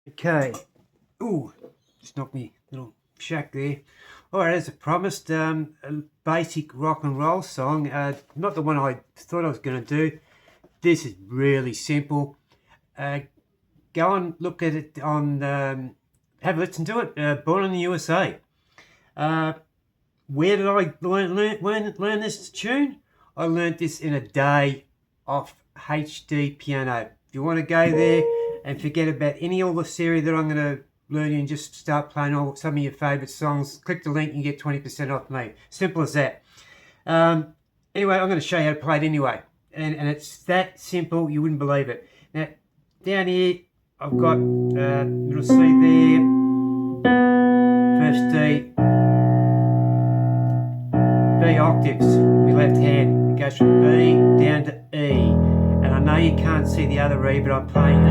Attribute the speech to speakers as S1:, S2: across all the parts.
S1: Okay. Ooh, just knocked me little shack there. All right, as I promised, a basic rock and roll song. Not the one I thought I was going to do. This is really simple. Go and look at it on, have a listen to it. Born in the USA. Where did I learn this tune? I learned this in a day off HD piano. If you want to go there and forget about all the series that I'm going to learn you and just start playing some of your favourite songs, click the link and get 20% off me. Simple as that. Anyway, I'm going to show you how to play it anyway. And it's that simple, you wouldn't believe it. Now, down here, I've got little C there, first D, B octaves, my left hand. It goes from B down to E. And I know you can't see the other E, but I'm playing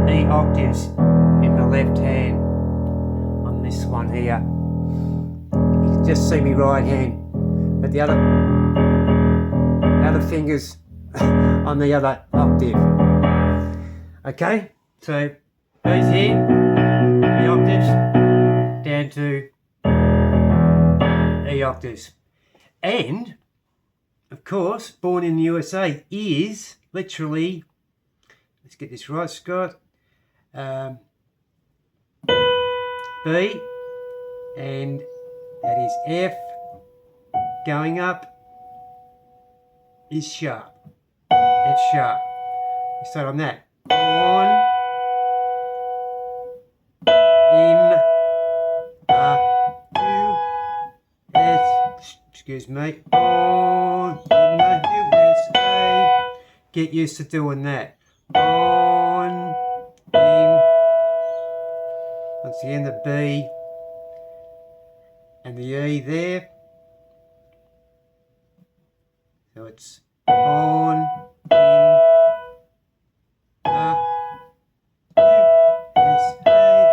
S1: E octaves in my left hand on this one here. You can just see me right hand, but the other fingers on the other octave. Okay, so B's here, the octaves, down to E octaves. And, of course, Born in the USA is literally, let's get this right, Scott, B, and that is F, going up is sharp, F sharp. We start on that. On, in, excuse me, on in the USA. Get used to doing that. On, in, once again the B and the E there. So it's on, in, USA,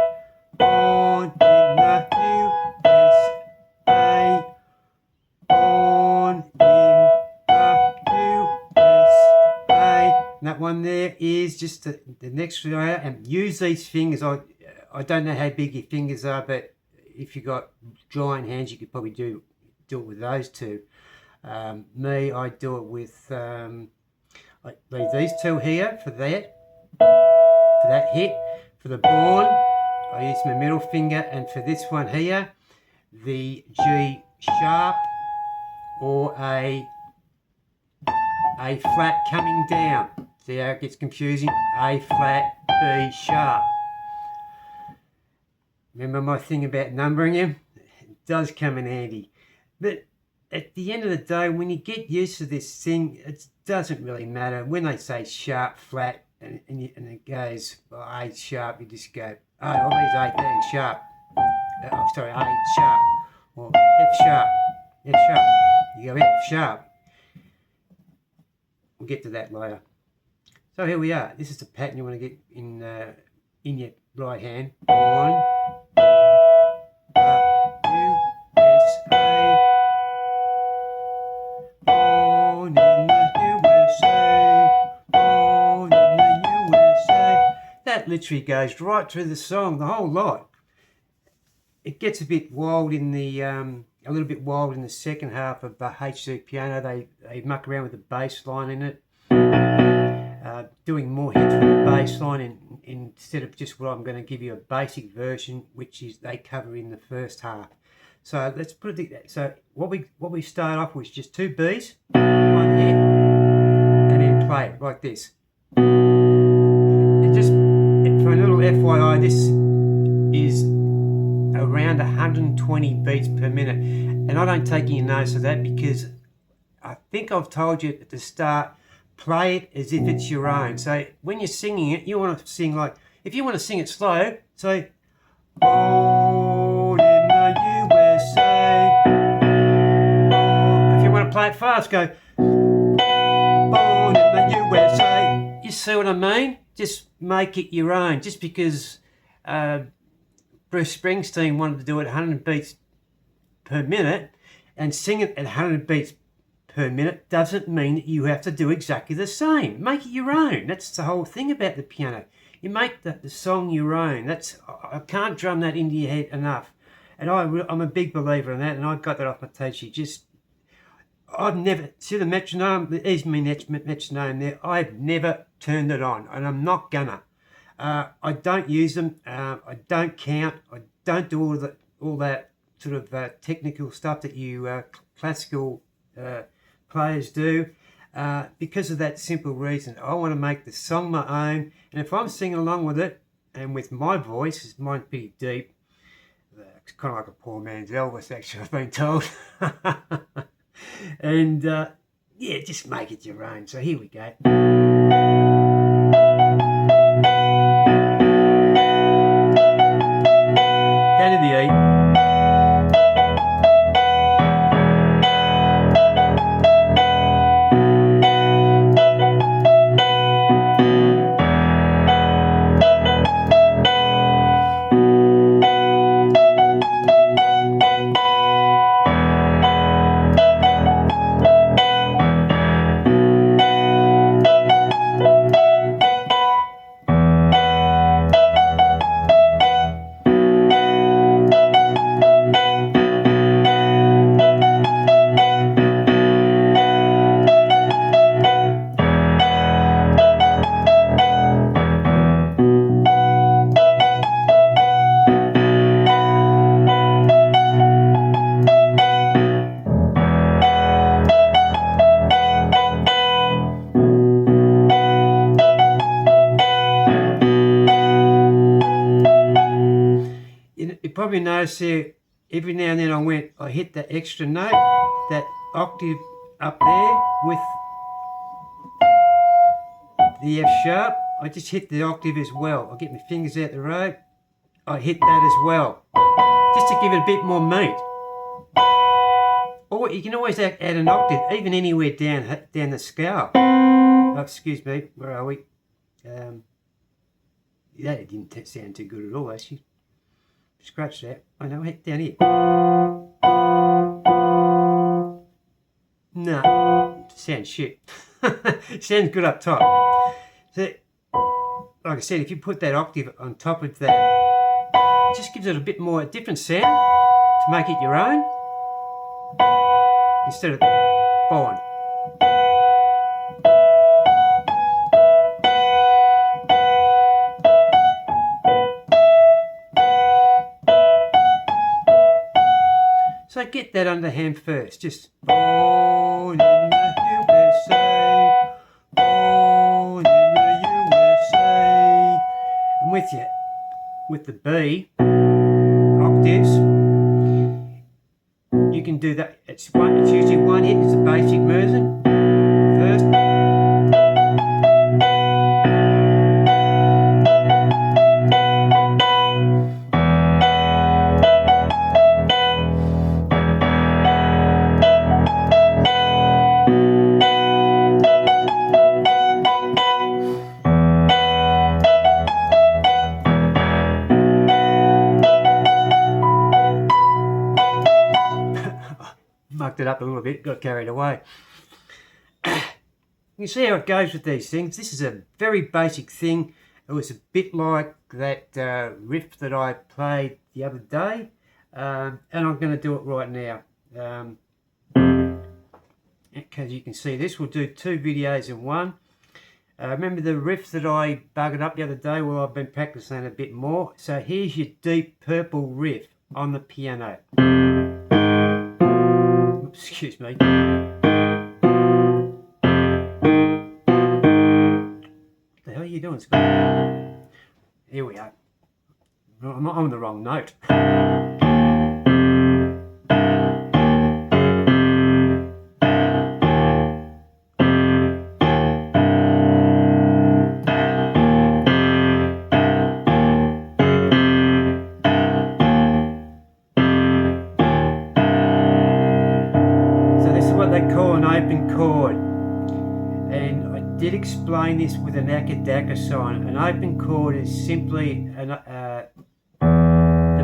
S1: on in the USA, on in the USA. And that one there is just the next layer, and use these fingers. I don't know how big your fingers are, but if you've got giant hands, you could probably do it with those two. Me, I do it with, I leave these two here for that hit. For the Born, I use my middle finger, and for this one here, the G sharp or a flat coming down. See how it gets confusing? A flat, B sharp. Remember my thing about numbering them? It does come in handy. But at the end of the day, when you get used to this thing, it doesn't really matter. When they say sharp, flat, and it goes, A sharp, you just go, oh, all these A things sharp. Sorry, A sharp, or F sharp, F sharp. You go F sharp. We'll get to that later. So here we are. This is the pattern you want to get in your right hand. On, USA. Born in the USA. Born in the USA. That literally goes right through the song, the whole lot. It gets a bit wild in the a little bit wild in the second half of the HD piano. They muck around with the bass line in it, doing more hits with the bass line instead of just what I'm going to give you a basic version, which is they cover in the first half. So let's put it. So what we start off with is just two B's, one hit, and then play it like this. And just for a little FYI, this is around 120 beats per minute, and I don't take any notice of that because I think I've told you at the start, play it as if it's your own. So when you're singing it, you want to sing like, if you want to sing it slow, say Born in the USA. If you want to play it fast, go Born in the USA. You see what I mean? Just make it your own. Just because Bruce Springsteen wanted to do it 100 beats per minute and sing it at 100 beats per minute doesn't mean that you have to do exactly the same. Make it your own. That's the whole thing about the piano. You make the song your own. I can't drum that into your head enough. And I'm a big believer in that, and I got that off my teacher. I've never, see the metronome, there's my metronome there, I've never turned it on, and I'm not gonna. I don't use them, I don't count, I don't do all that sort of technical stuff that you classical players do, because of that simple reason. I want to make the song my own, and if I'm singing along with it, and with my voice, mine's pretty deep, it's kind of like a poor man's Elvis, actually, I've been told. And yeah, just make it your own. So here we go. Down to the E. You probably notice there, every now and then I hit that extra note, that octave up there with the F sharp. I just hit the octave as well. I get my fingers out the road, I hit that as well, just to give it a bit more meat. Or you can always add an octave, even anywhere down the scale. Oh, excuse me, where are we? That didn't sound too good at all, actually. Scratch that. I know, hit down here. No, sounds shit. Sounds good up top. So, like I said, if you put that octave on top of that, it just gives it a bit more, a different sound to make it your own, instead of Bond. So get that underhand first, just born in the USA, born in the USA. And with the B octaves, you can do that. It's usually one hit, it's a basic version first. Mucked it up a little bit, got carried away. You see how it goes with these things. This is a very basic thing. It was a bit like that riff that I played the other day, and I'm going to do it right now. As you can see, this will do 2 videos in one. Remember the riff that I buggered up the other day? Well, I've been practicing a bit more. So here's your Deep Purple riff on the piano. Excuse me. What the hell are you doing, Scott? Here we are. I'm on the wrong note. They call an open chord, and I did explain this with an Akadaka sign. An open chord is simply the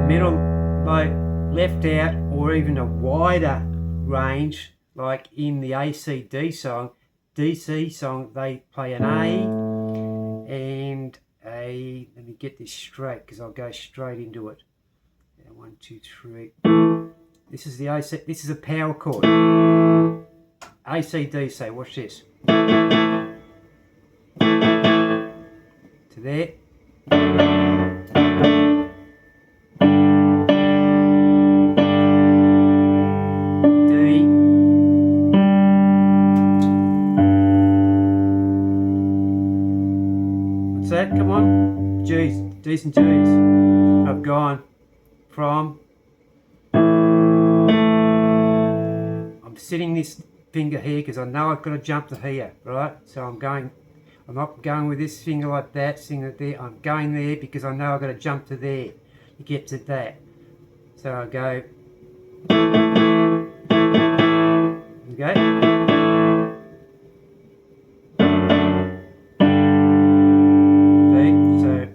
S1: middle note left out, or even a wider range, like in the ACD song, DC song, they play an A and A, let me get this straight because I'll go straight into it. Yeah, 1, 2, 3. This is the A, this is a power chord. A, C, D, C, watch this. To there. D. What's that? Come on. G's, D's and G's. I've gone from, I'm sitting this finger here because I know I've got to jump to here, right? So I'm not going with this finger like that, sitting it there. I'm going there because I know I've got to jump to there to get to that. So I go, okay. So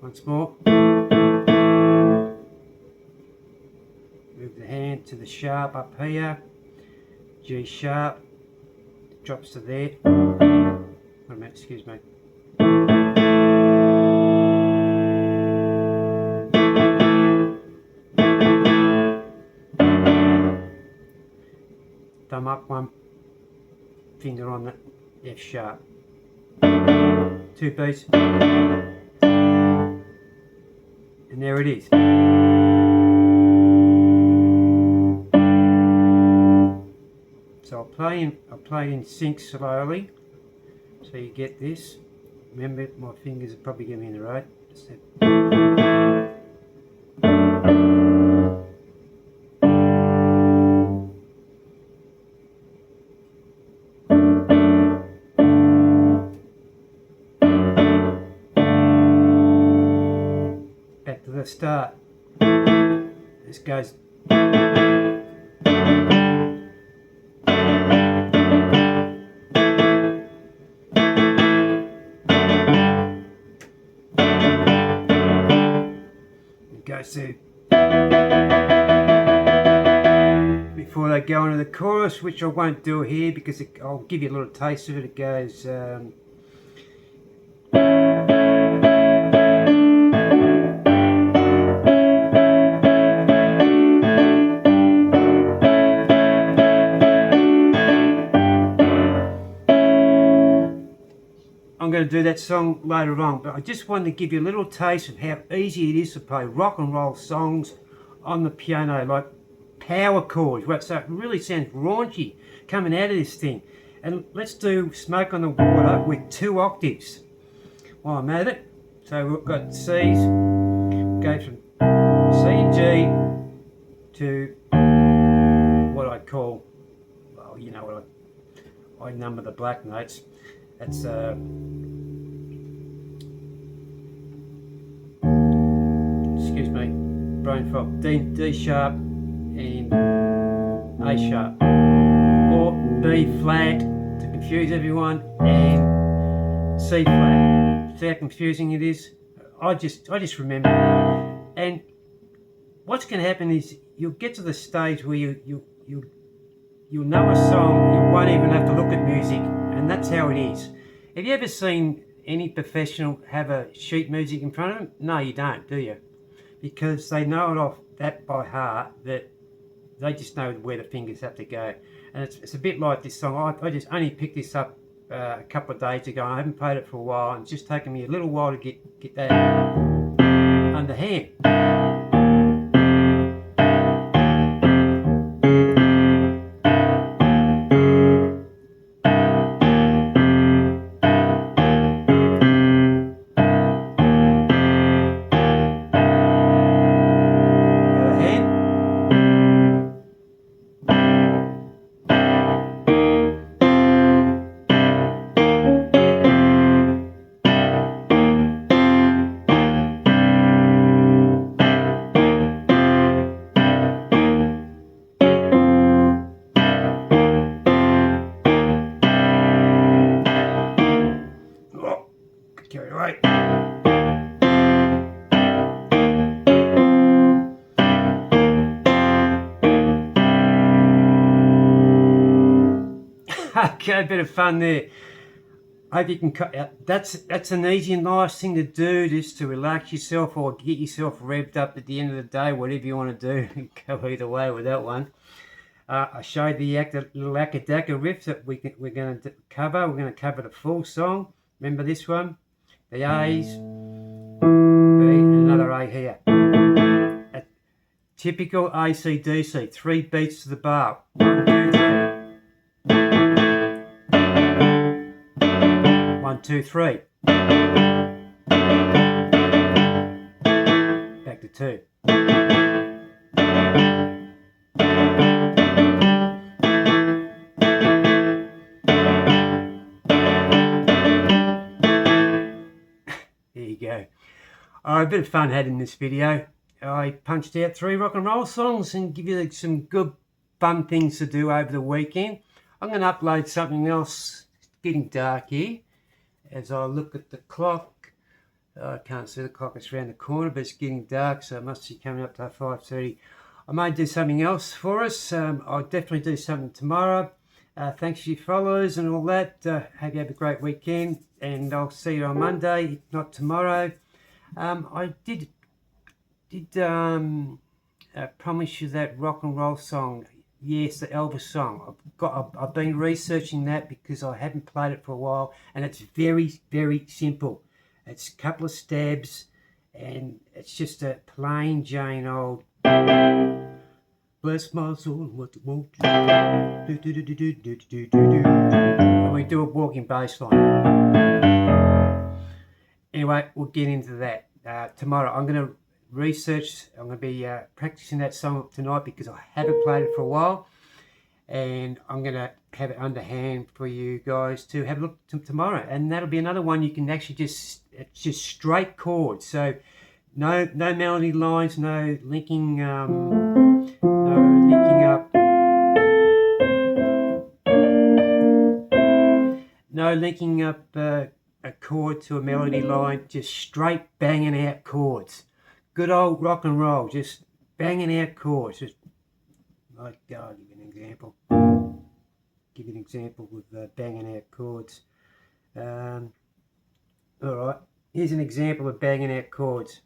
S1: once more. Move the hand to the sharp up here. G sharp. Drops to there. Wait a minute, excuse me. Thumb up, one finger on the F sharp. 2 beats. And there it is. So I'll play in sync slowly, so you get this. Remember, my fingers are probably getting in the road. Back to the start. This goes. Goes to, before they go into the chorus, which I won't do here because I'll give you a little taste of it. It goes I'm going to do that song later on, but I just wanted to give you a little taste of how easy it is to play rock and roll songs on the piano, like power chords. So it really sounds raunchy coming out of this thing. And let's do Smoke on the Water with 2 octaves while I'm at it. So we've got C's, go from C, G to what I call, well, you know what I number the black notes. That's excuse me, brain fog. D sharp and A sharp, or B flat to confuse everyone, and C flat. See how confusing it is? I just remember. And what's going to happen is you'll get to the stage where you'll know a song, you won't even have to look at music, and that's how it is. Have you ever seen any professional have a sheet music in front of them? No, you don't, do you? Because they know it off that by heart, that they just know where the fingers have to go. And it's a bit like this song. I just only picked this up a couple of days ago. I haven't played it for a while, and it's just taken me a little while to get that under hand. Right. Okay, a bit of fun there. hope you can. That's an easy and nice thing to do, just to relax yourself or get yourself revved up at the end of the day, whatever you want to do. Go either way with that one. I showed the little Akadaka riff that we're going to cover. We're going to cover the full song. Remember this one? The A's, B, and another A here. A typical AC/DC, 3 beats to the bar. 1, 2, 3. 1, 2, 3. Back to 2. There you go. A bit of fun had in this video. I punched out 3 rock and roll songs and give you some good fun things to do over the weekend. I'm going to upload something else. It's getting dark here. As I look at the clock, I can't see the clock, it's around the corner, but it's getting dark, so it must be coming up to 5:30. I may do something else for us. I'll definitely do something tomorrow. Thanks for your follows and all that. Hope you have a great weekend, and I'll see you on Monday, if not tomorrow. I did promise you that rock and roll song. Yes, the Elvis song. I've been researching that because I haven't played it for a while, and it's very, very simple. It's a couple of stabs, and it's just a plain Jane old. Bless my soul, what it won't do. And we do a walking bass line. Anyway, we'll get into that tomorrow. I'm going to research. I'm going to be practicing that song tonight because I haven't played it for a while, and I'm going to have it underhand for you guys to have a look tomorrow. And that'll be another one you can actually it's just straight chords. So no melody lines, no linking up. No linking up a chord to a melody line, just straight banging out chords. Good old rock and roll, just banging out chords. Just like, I'll give you an example. Give you an example with banging out chords. All right, here's an example of banging out chords.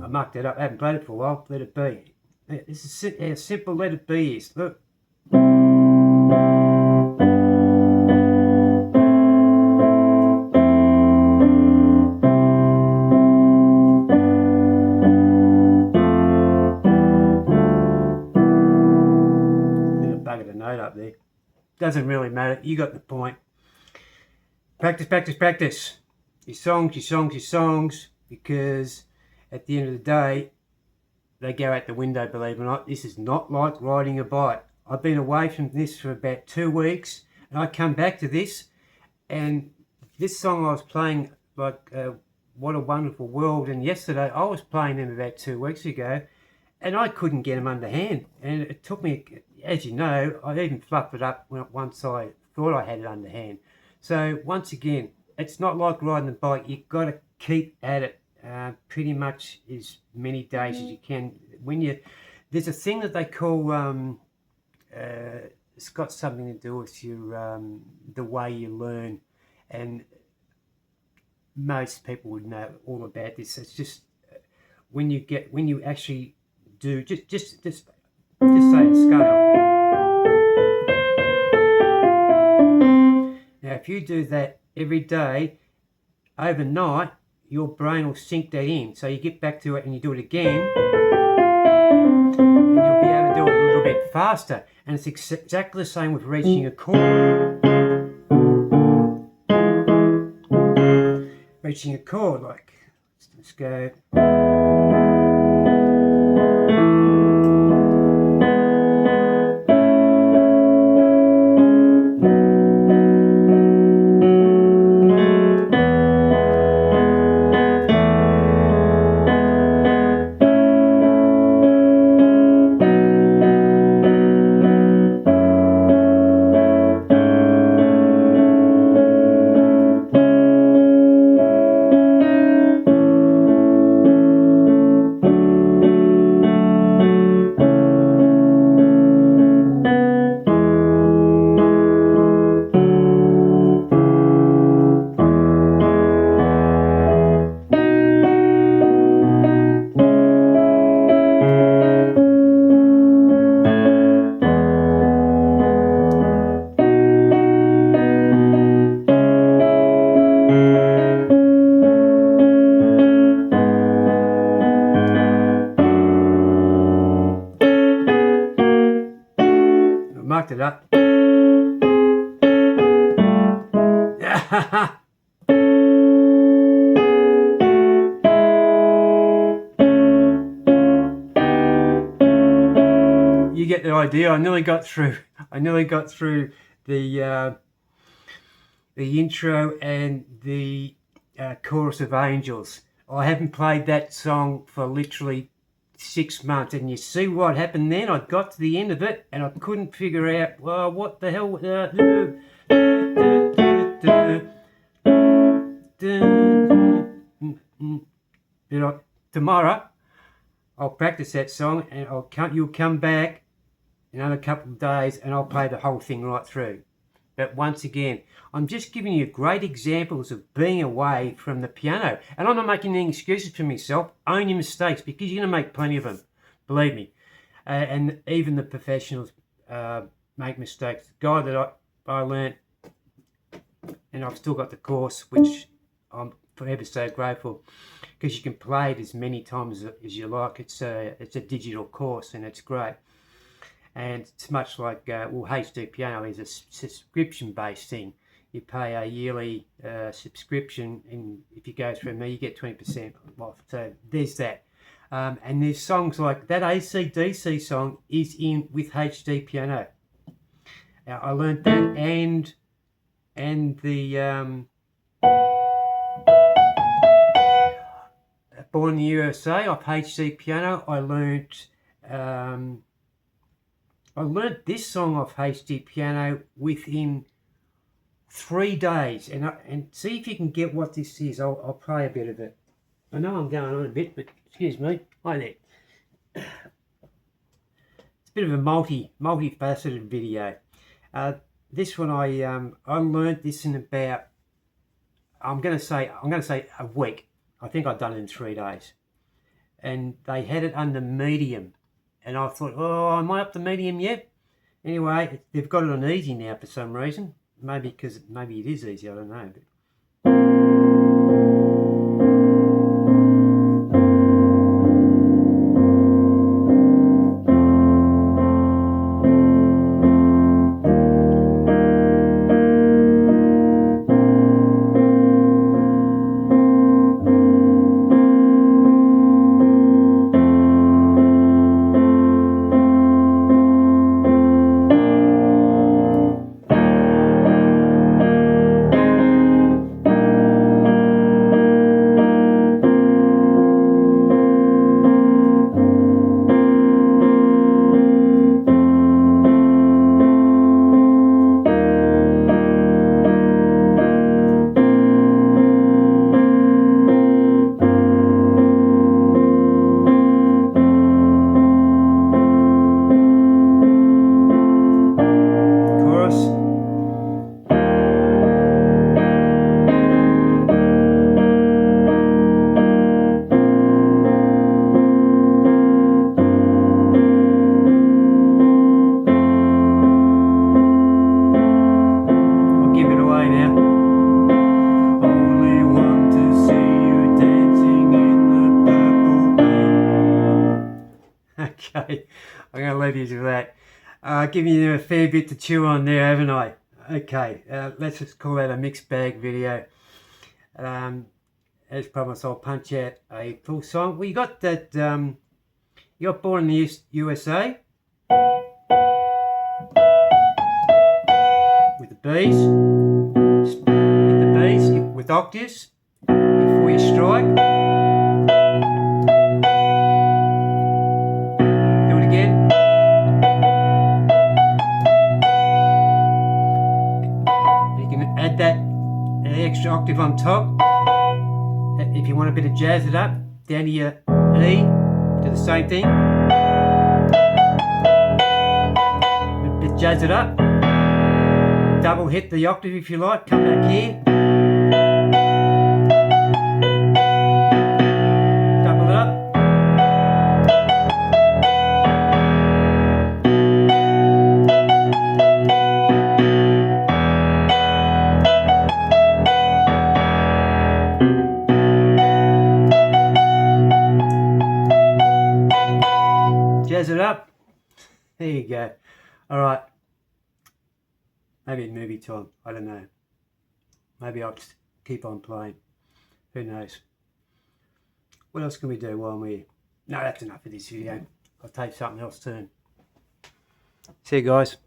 S1: Mucked it up. I haven't played it for a while. Let it be. This is how simple Let It Be is. Look. Little buggered a note up there. Doesn't really matter. You got the point. Practice, practice, practice. Your songs, your songs, your songs. Because at the end of the day, they go out the window, believe it or not. This is not like riding a bike. I've been away from this for about 2 weeks, and I come back to this, and this song I was playing, like What a Wonderful World, and yesterday I was playing them about 2 weeks ago, and I couldn't get them underhand. And it took me, as you know, I even fluffed it up once I thought I had it underhand. So once again, it's not like riding a bike. You've got to keep at it. Pretty much as many days as you can. There's a thing that they call it's got something to do with your the way you learn, and most people would know all about this. It's just when you actually do just say a scale. Now, if you do that every day, overnight, your brain will sink that in. So you get back to it and you do it again, and you'll be able to do it a little bit faster. And it's exactly the same with reaching a chord. Reaching a chord, like, let's go. mucked it up. You get the idea. I nearly got through the intro and the chorus of Angels. I haven't played that song for literally 6 months, and you see what happened then? I got to the end of it and I couldn't figure out, well, what the hell. Tomorrow I'll practice that song, and you'll come back in another couple of days and I'll play the whole thing right through. But once again, I'm just giving you great examples of being away from the piano. And I'm not making any excuses for myself. Own your mistakes, because you're going to make plenty of them. Believe me. And even the professionals make mistakes. The guy that I learnt, and I've still got the course, which I'm forever so grateful, because you can play it as many times as you like. It's a digital course, and it's great. And it's much like, HD Piano is a subscription-based thing. You pay a yearly subscription, and if you go through me, you get 20% off. So there's that. And there's songs like that. AC/DC song is in with HD Piano. Now, I learned that, and the Born in the USA off HD Piano. I learnt this song off HD Piano within 3 days, and see if you can get what this is. I'll play a bit of it. I know I'm going on a bit, but excuse me. Hi there. It's a bit of a multifaceted video. This one I learnt this in about, I'm going to say a week. I think I've done it in 3 days, and they had it under medium. And I thought, oh, am I up to medium yet? Anyway, they've got it on easy now for some reason. Maybe it is easy, I don't know. Okay, I'm going to leave you to that. Giving you a fair bit to chew on there, haven't I? Okay, let's just call that a mixed bag video. As promised, I'll punch out a full song. Well, you got that, you got Born in the USA with the B's, with octaves before you strike. Do it again. You can add that extra octave on top. If you want a bit of jazz it up, down to your E, do the same thing. A bit jazz it up. Double hit the octave if you like, come back here. Double it up. Jazz it up. There you go. All right. Maybe at movie time. I don't know. Maybe I'll just keep on playing. Who knows? What else can we do while we're... No, that's enough of this video. I'll tape something else soon. See you guys.